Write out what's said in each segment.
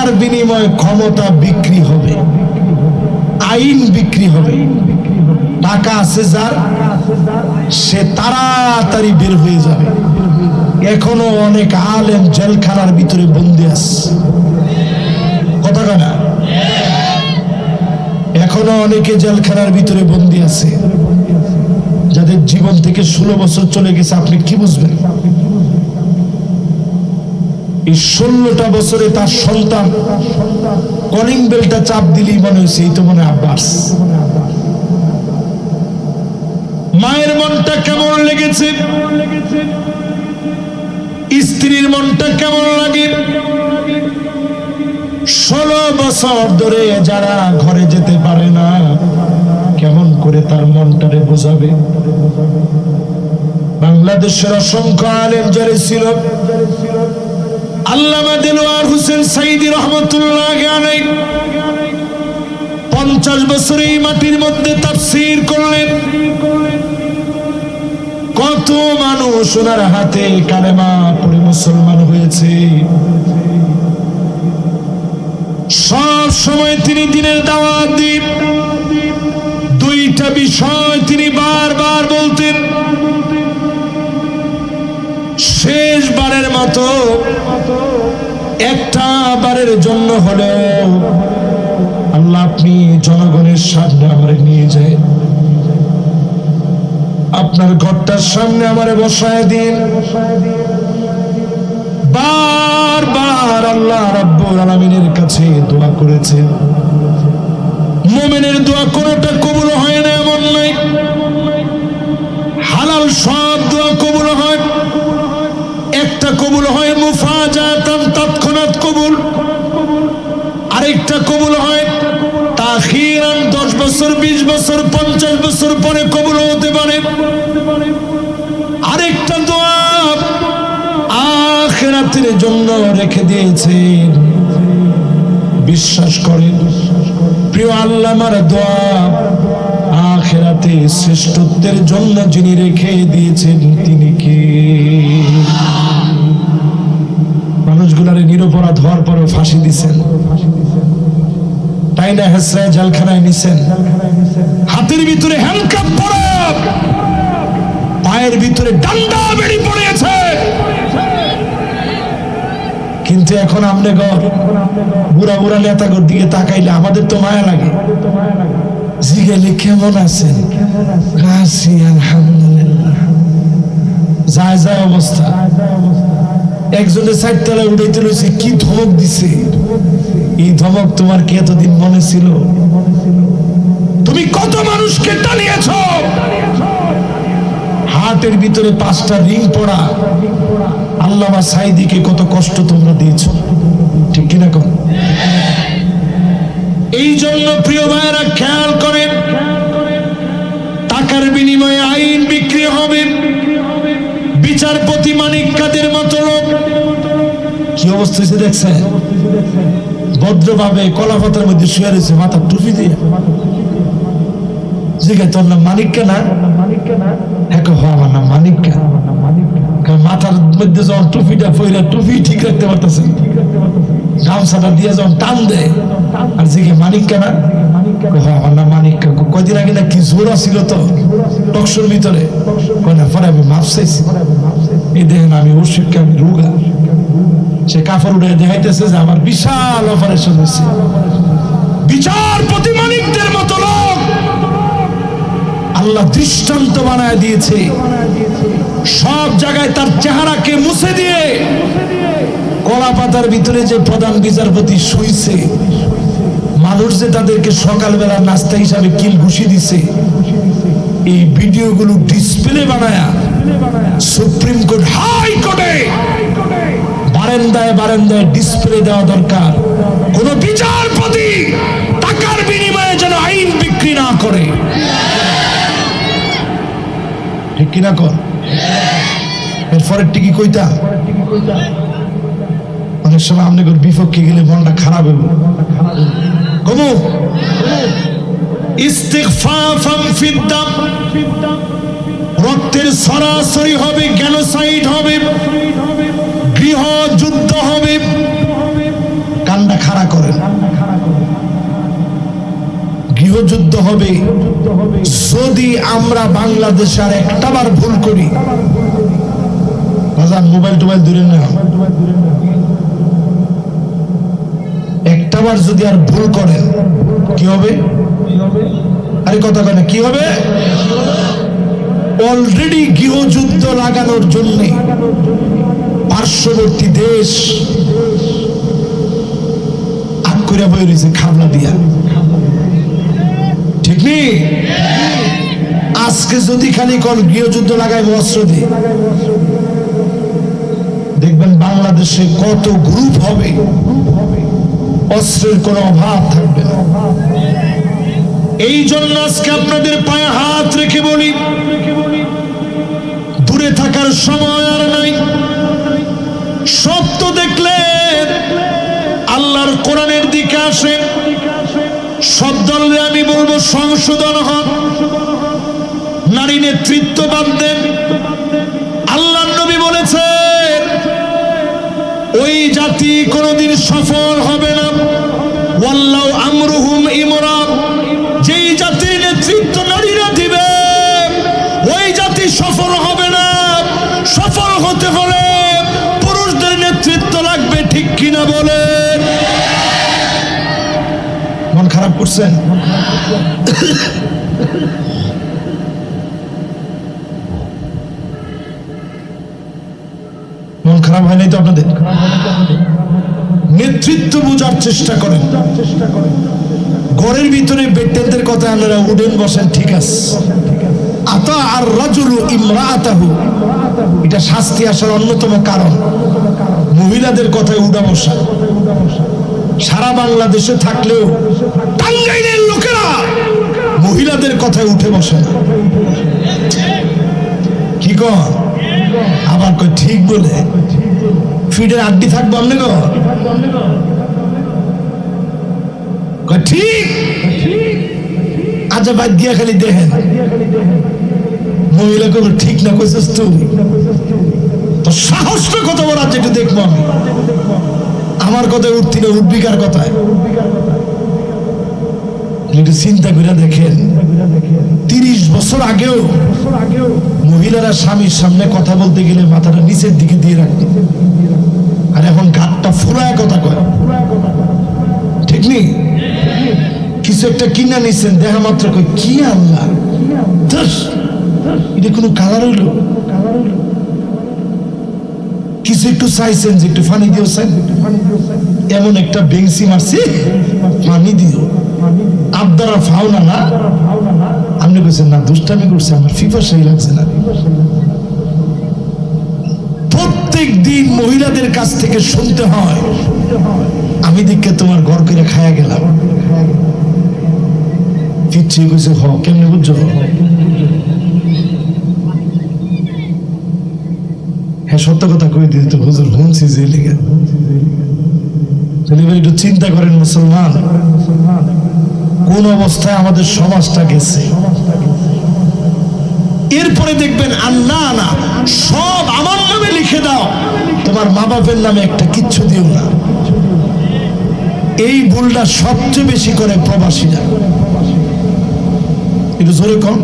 টাকার বিনিময়ে ক্ষমতা বিক্রি হবে, আইন বিক্রি হবে। টাকা আছে যার, সে তাড়াতাড়ি বের হয়ে যাবে। এখনো অনেক আলেম জেলখানার ভিতরে বন্দী আছে, কথা না? এখনো অনেকে জেলখানার ভিতরে বন্দী আছে, যাদের জীবন থেকে 16 বছর চলে গেছে। আপনি কি বুঝবেন? এই 16টা বছরে তার সন্তান কলিং বেলটা চাপ দিলেই মনে হয়েছে এই তো মনে আব্বাস। মায়ের মনটা কেমন লেগেছে, স্ত্রীর মনটা কেমন লাগে। 16 বছর ধরে যারা ঘরে যেতে পারে না, কেমন করে তার মনটারে বোঝাবে? বাংলাদেশের অসংখ্য আলেম যারা ছিল, আল্লামা দেলোয়ার হোসেন সাইদী রহমাতুল্লাহ আলাইহি 50 বছর এই মাটির মধ্যে তাফসীর করলেন। কত মানুষ ওনার হাতে কালেমা পড়ে মুসলমান হয়েছে। সব সময় তিনি দিনের দাওয়াত দিন, দুইটা বিষয় তিনি বারবার বলতেন। শেষবারের মতো একটা বারের জন্য হলেও আল্লাহ আপনি জনগণের সামনে আমারে নিয়ে যায়, আপনার ঘরটার সামনে আমারে বসায় দিন। বারবার আল্লাহ রাব্বুল আলামিনের কাছে দোয়া করেছেন। মুমিনের দোয়া কোনটা কবুল হয় না এমন নাই, হালাল সব দোয়া কবুল হয়। একটা কবুল হয় মুফাজাতান, তৎক্ষণাৎ কবুল। আরেকটা কবুল হয় তাখিরান, 10 বছর 20 বছর 50 বছর পরে কবুল হতে পারে। আরেকটা দোয়া আখিরাতের জন্য রেখে দিয়েছেন। বিশ্বাস করেন প্রিয় আল্লাহ, আমার দোয়া আখিরাতে শ্রেষ্ঠত্বের জন্য যিনি রেখে দিয়েছেন তিনি কে? মানুষগুলারে নিরপরাধ হওয়ার পরে ফাঁসি দিছেন, টাইনা হেসরায় জেলখানায় নিছেন, হাতের ভিতরে হ্যান্ডকাপ পরা, পায়ের ভিতরে ডান্ডা বেড়ি পড়েছে। কিন্তু এখন আমনে ঘর বুড়া বুড়া নেতাগর দিকে তাকাইলে আমাদের তো মায়া লাগে। জিগেলে কেমন আছেন? আছি আলহামদুলিল্লাহ। যায় যায় অবস্থা। একজনের 4 তলায় উঠাইতে লইছে, কি ধমক দিছে! এই ধমক তোমার কি এতদিন মনে ছিল? তুমি কত মানুষকে টানিয়েছ? হার্টের ভিতরে 5টা রিং পড়া আল্লামা সাইদীকে কত কষ্ট তোমরা দিয়েছো, ঠিক কিনা কোন? এই জন্য প্রিয় ভাইয়েরা খেয়াল করেন, টাকার বিনিময়ে আইন বিক্রি হবে। বিচারপতি মানিক কাদের মতো লোক কি অবস্থা হয়েছে দেখছেন? ভদ্রভাবে কলা পাতার মধ্যে শুয়ে রয়েছে, মাথার টুপি দিয়ে। জিজ্ঞাসা তোর নাম মানিক না? হ্যাঁ, আমার নাম মানিক। মাথার মধ্যে যখন টুপিটা পইরা টুপি ঠিক রাখতে পারতেছে, গামছাটা দিয়ে যখন টান দেয় আর জিজ্ঞে মানিক না? আমার নাম মানিক। কয়দিন আগে না কি জোর ছিল তো টকশোর ভিতরে, পরে আমি মাপ চাইছি। এই দেখেন আমি ওষুধকে আমি রোগা। সে কাপড় উঠে দেখাইতেছে যে আমার বিশাল অপারেশন হয়েছে। বিচারপতি মানিকদের মতো লোক আল্লাহ দৃষ্টান্ত বানায় দিয়েছে। সব জায়গায় তার চেহারাকে মুছে দিয়ে কলা পাতার ভিতরে যে প্রধান বিচারপতি শুইছে, মানুষ যে তাদেরকে সকালবেলা নাস্তা হিসাবে কিল ঘুষি দিছে, এই ভিডিওগুলো ডিসপ্লে বানায়া সুপ্রিম কোর্ট, হাই কোর্টে বারান্দায় বারান্দায় ডিসপ্লে দেওয়া দরকার। কোন বিচারপতি টাকার বিনিময়ে যেন আইন বিক্রি না করে, ঠিক কিনা কর? এরপরে টিকি কইতা অনেক সময় আপনাদের বিপক্ষে গেলে মনটা খারাপ হবে। কমু ইস্তিগফাফান ফিদ্দাম, রক্তের সরাসরি হবে, জেনোসাইড হবে, গৃহ যুদ্ধ হবে। কান্দা খাড়া করেন। গৃহযুদ্ধ হবে যদি আমরা বাংলাদেশে আর একটাবার ভুল করি। মোবাইল টোবাইল দূরে না, একটাবার যদি আর ভুল করেন কি হবে? আরে কথা কয় না, কি হবে? অলরেডি গৃহযুদ্ধ লাগানোর জন্য পার্শ্ববর্তী দেশ আগ করে বই রয়েছে খাবলা দিয়া, ঠিক নেই? আজকে যদি খালি কোন গৃহযুদ্ধ লাগায় অস্ত্র দিয়ে, দেখবেন বাংলাদেশে কত গ্রুপ হবে, অস্ত্রের কোনো অভাব থাকবে না। এই জন্য আজকে আপনাদের পায়ে হাত রেখে বলি, দূরে থাকার সময় আর নাই। সত্য দেখলে আল্লাহর কোরআনের দিকে আসে। সব দলে আমি বলবো সংশোধন হন, নারী নেতৃত্ব বাদ দেন। আল্লাহর নবী বলেছেন ওই জাতি কোনোদিন সফল হবে না। ওয়াল্লাহু আমরুহুম ইমরা, যেই জাতির নেতৃত্ব নারীরা দিবে ওই জাতি সফল হবে না। সফল হতে হলে পুরুষদের নেতৃত্ব লাগবে, ঠিক কিনা বলেন? মন খারাপ করছেন? মন খারাপ হয় নাই তো আপনাদের? নেতৃত্ব বোঝার চেষ্টা করেন। ঘরের ভিতরে বেটেনদের কথা আপনারা উডেন বসেন, ঠিক আছে। আতা আর রাজুলু ইমরাআতাহু, এটা শাস্তি আসার অন্যতম কারণ মহিলাদের কথায় উডা বসা। সারা বাংলাদেশে থাকলেও টাঙ্গাইলের লোকেরা মহিলাদের কথায় উঠে বসে না। কি কর? আবার কই ঠিক বলে ফিডের আড্ডি থাকবো আপনি কয় ঠিক। আচ্ছা বাদ দিয়া খালি দেখেন মহিলা কোনো ঠিক না কইছিস তুই, তো সাহসটা কত বড় আছে একটু দেখবো আমি। আমার কথায় উঠতি না, উঠবি কার কথায়? একটু চিন্তা করে দেখেন, 30 বছর আগেও মহিলারা স্বামীর সামনে কথা বলতে গেলে মাথাটা নিচের দিকে দিয়ে রাখত, আর এখন গাঁটটা ফুলায় কথা কয়, ঠিক নেই? কিছু একটা কিনা নিচ্ছেন, দেখা মাত্র কয় কি আল্লাহ, এটা কোনো কালার হইল? কিছু একটু চাইছেন যে একটু পানি দিয়েছেন, এমন একটা বেংসি মারছি, পানি দিও। আবদারা ফাও না না, আপনি বলছেন না দুষ্টামি করছে, আমার ফিফাসাই লাগছে না। প্রত্যেক দিন মহিলাদের কাছ থেকে শুনতে হয় আমি দেখে তোমার ঘর করে খায়া গেলাম। কিচ্ছু কইছে হ, কেমনে বুঝছো? হ্যাঁ সত্য কথা কই দিতে তো হুজুর শুনছি যে লেগে। একটু চিন্তা করেন মুসলমান, কোন অবস্থায় আমাদের সমাজটা গেছে। এরপরে দেখবেন আল্লাহ না সব আমার নামে লিখে দাও, তোমার মা বাপের নামে একটা কিচ্ছু দিও না। এই ভুলটা সবচেয়ে বেশি করে প্রবাসীরা। একটু জোরে কম।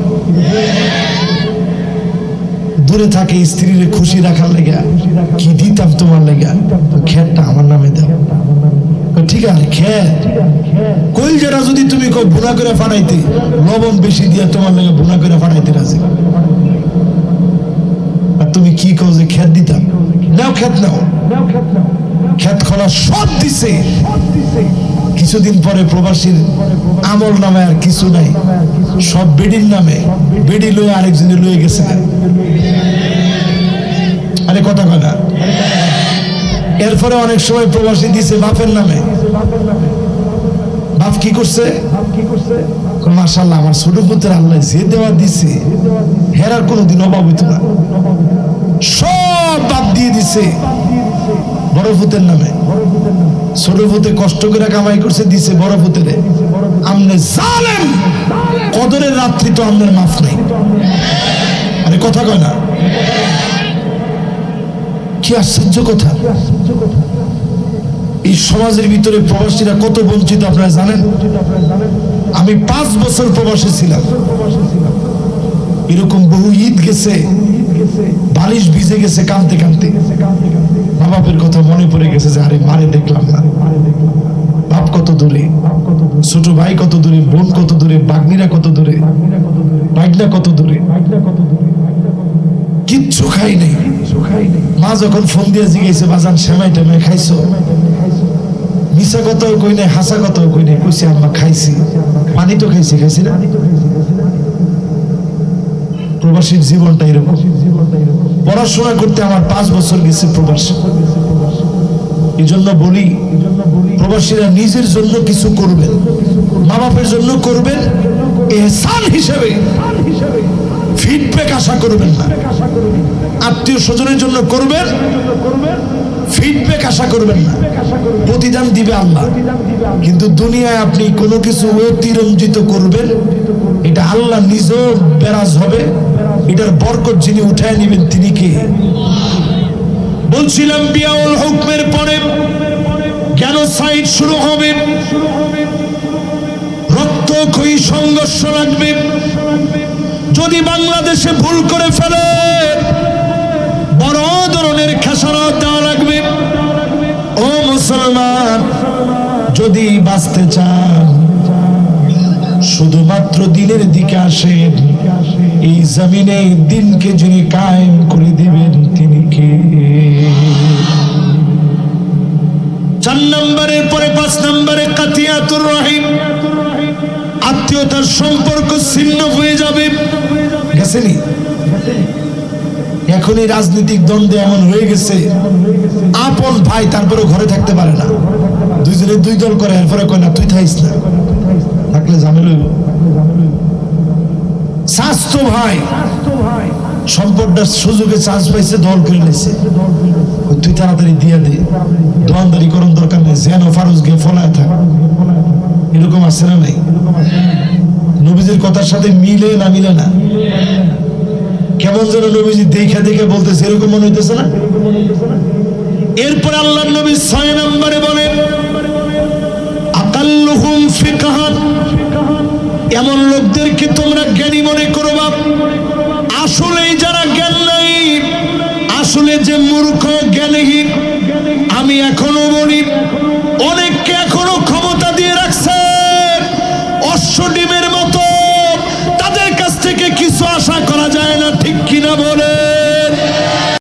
দূরে থাকে স্ত্রীর খুশি রাখার লেগে কি দিতাম তোমার লেগে, খেতটা আমার নামে দাও। ঠিক আছে খেত কই যারা যদি তুমি ভুনা করে ফানাইতে, লবণ বেশি দিয়ে তোমার লেগে ভুনা করে ফানাইতে রাজি। আর তুমি কি কও যে খেত দিতাম, নাও খেত নাও। খেত খোলা সব দিছে, কিছুদিন পরে প্রবাসীর আমল নামে আর কিছু নাই, সব বেডির নামে। বেডি লয়ে আরেকজনে লয়ে গেছে। আরে কথা কয় না। এরপরে অনেক সময় প্রবাসী দিছে বাপের নামে। বাপ কি করছে? মাশাআল্লাহ আমার ছোট পুত্রের আল্লাহ যে দেওয়া দিছে হেরার কোনোদিন অভাব হইতো না, সব বাপ দিয়ে দিছে বড় পুতের নামে। ছোট পুতে কষ্ট করে কামাই করছে, দিছে বড় পুতেরে। আমনে জালেম, কদরের রাত্রি তো আমনের মাফ নাই। আরে কথা কয় না। কি আশ্চর্য কথা! এই সমাজের ভিতরে প্রবাসীরা কত বঞ্চিত আপনারা জানেন? আমি 5 বছর প্রবাসী ছিলাম, এরকম বহু ঈদ গেছে, বালিশ ভিজে গেছে কাঁদতে কাঁদতে, মা বাপের কথা মনে পড়ে গেছে যে আরে মারে দেখলাম না, বাপ কত দূরে, ছোট ভাই কত দূরে, বোন কত দূরে, বাগনিরা কত দূরে, বাইকনা কত দূরে, কিচ্ছু খাই নাই। মা যখন ফোন দিয়ে জিজ্ঞেসে বাজান সেমাই টেমাই খাইছো, মিশা কথাও কই নাই, হাসা কথাও কই নাই, কইছি আম্মা খাইছি, পানি তো খাইছি, খাইছি না। প্রবাসীর জীবনটা এরকম। পড়াশোনা করতে আমার 5 বছর গেছে প্রবাসী। এই জন্য বলি প্রবাসীরা নিজের জন্য কিছু করবেন, মা বাপের জন্য করবেন, ইহসান হিসেবে ফিডব্যাক আশা করবেন না। আত্মীয় স্বজনের জন্য করবেন, ফিডব্যাক আশা করবেন না। প্রতিদান দিবে আল্লাহ, কিন্তু দুনিয়ায় আপনি কোনো কিছু অতিরঞ্জিত করবেন, এটা আল্লাহ নিজেও বেরাজ হবে, এটার বরকত যিনি উঠায় নেবেন তিনি কে? বলছিলাম বিয়াউল হুকমের পরে জেনোসাইড শুরু হবে, রক্তক্ষয়ী সংঘর্ষ লাগবে। যদি বাংলাদেশে ভুল করে ফেলে বড় ধরনের খেসারত দেওয়া লাগবে। ও মুসলমান, যদি বাঁচতে চান শুধুমাত্র দিনের দিকে আসেন। এই জমিনে দিনকে যিনি কায়েম করে দিবেন তিনি কে? 4 নম্বরের পরে 5 নম্বরে কাতিয়াতুর রহিম, আত্মীয়তার সম্পর্ক ছিন্ন হয়ে যাবে। গেছেনি? এখন এই রাজনৈতিক দ্বন্দ্বে এমন হয়ে গেছে, আপন ভাই তারপরে ঘরে থাকতে পারে না, দুইজনে 2 দল করে, এরপরে কয় না তুই থাইস না, থাকলে ঝামেলা হইব। স্বাস্থ্য ভাই সম্পদটা সুযোগে চান্স পাইছে, দল করে নিয়েছে, তুই তাড়াতাড়ি দিয়ে দে, দোয়ানদারি করুন দরকার নেই, যেন ফারুজ গিয়ে ফলায় থাক। এরকম আছে না নাই? নবীজির কথার সাথে মিলে না মিলে না? কেমন যেন নবীজি দেখে দেখে বলতেছে, এরকম মনে হইতেছে না? এরপর আল্লাহর নবী 6 নম্বরে বলেন আকাল্লুহুম ফিকহান, এমন লোকদেরকে তোমরা জ্ঞানী মনে করবা, আসলেই যারা জ্ঞান নাই, আসলে যে মূর্খ জ্ঞানহীন। আমি এখনো বলি